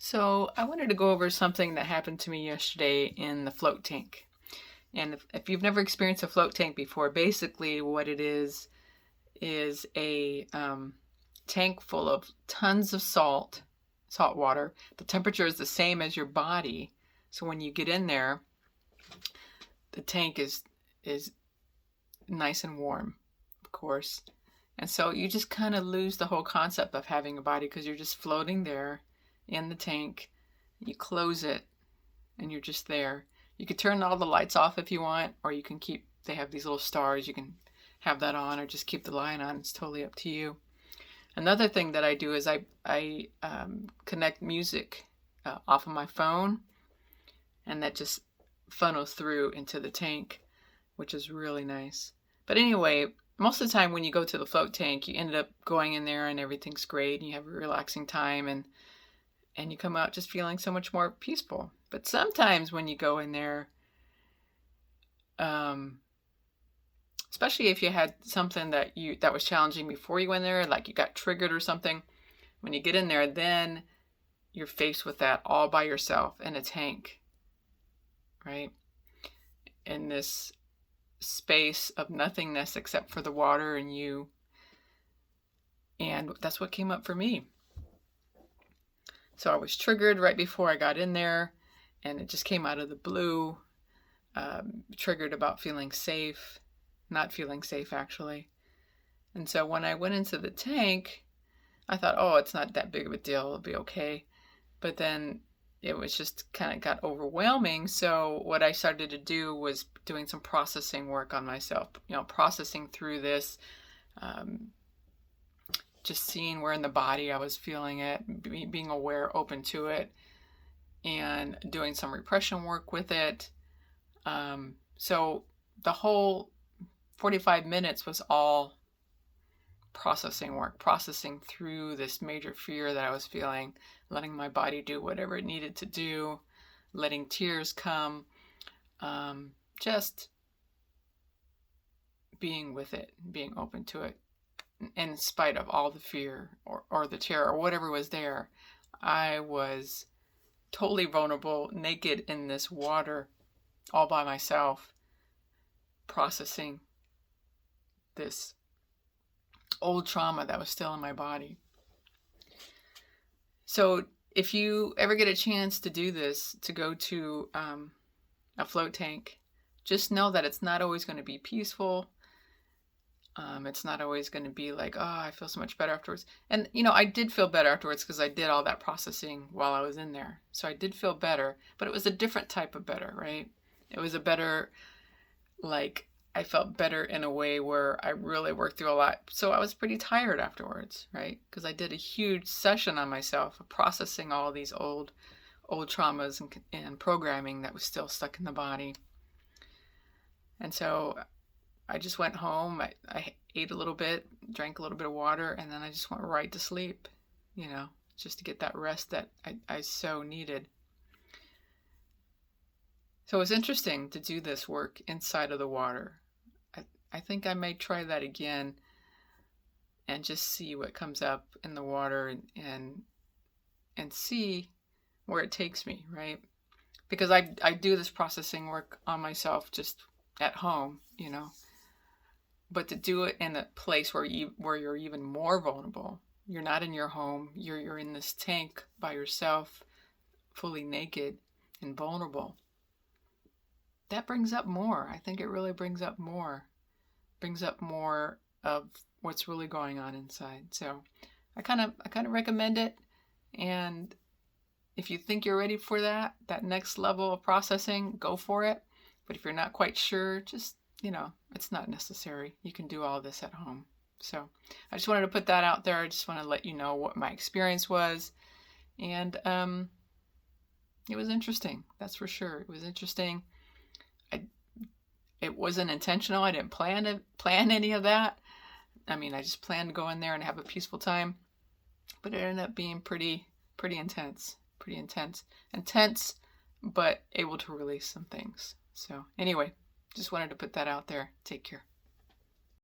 So I wanted to go over something that happened to me yesterday in the float tank. And if you've never experienced a float tank before, basically what it is a tank full of tons of salt water. The temperature is the same as your body. So when you get in there, the tank is nice and warm, of course. And so you just kind of lose the whole concept of having a body because you're just floating there in the tank. You close it and you're just there. You could turn all the lights off if you want, or you can they have these little stars. You can have that on or just keep the light on. It's totally up to you. Another thing that I do is I connect music off of my phone, and that just funnels through into the tank, which is really nice. But anyway, most of the time when you go to the float tank, you end up going in there and everything's great and you have a relaxing time and you come out just feeling so much more peaceful. But sometimes when you go in there, especially if you had something that was challenging before you went there, like you got triggered or something, when you get in there, then you're faced with that all by yourself in a tank, right? In this space of nothingness except for the water and you. And that's what came up for me. So I was triggered right before I got in there, and it just came out of the blue. Triggered about feeling safe, not feeling safe actually. And so when I went into the tank, I thought, oh, it's not that big of a deal, it'll be okay. But then it was just kind of got overwhelming. So what I started to do was doing some processing work on myself, processing through this, just seeing where in the body I was feeling it, being aware, open to it, and doing some repression work with it. So the whole 45 minutes was all processing work, processing through this major fear that I was feeling, letting my body do whatever it needed to do, letting tears come, just being with it, being open to it. In spite of all the fear or the terror or whatever was there, I was totally vulnerable, naked in this water, all by myself, processing this old trauma that was still in my body. So if you ever get a chance to do this, to go to a float tank, just know that it's not always going to be peaceful. It's not always going to be like, oh, I feel so much better afterwards. And, I did feel better afterwards because I did all that processing while I was in there. So I did feel better, but it was a different type of better, right? It was a better, like, I felt better in a way where I really worked through a lot. So I was pretty tired afterwards, right? Because I did a huge session on myself of processing all these old traumas and programming that was still stuck in the body. And so I just went home, I ate a little bit, drank a little bit of water, and then I just went right to sleep, just to get that rest that I so needed. So it was interesting to do this work inside of the water. I think I may try that again and just see what comes up in the water and see where it takes me, right? Because I do this processing work on myself just at home, But to do it in a place where you're even more vulnerable, you're not in your home, you're in this tank by yourself, fully naked and vulnerable. That brings up more. I think it really brings up more of what's really going on inside. So I kind of recommend it. And if you think you're ready for that next level of processing, go for it. But if you're not quite sure, just it's not necessary. You can do all this at home. So I just wanted to put that out there. I just want to let you know what my experience was. And it was interesting. That's for sure. It was interesting. It wasn't intentional. I didn't plan any of that. I mean, I just planned to go in there and have a peaceful time. But it ended up being pretty intense. Pretty intense. Intense, but able to release some things. So anyway, just wanted to put that out there. Take care.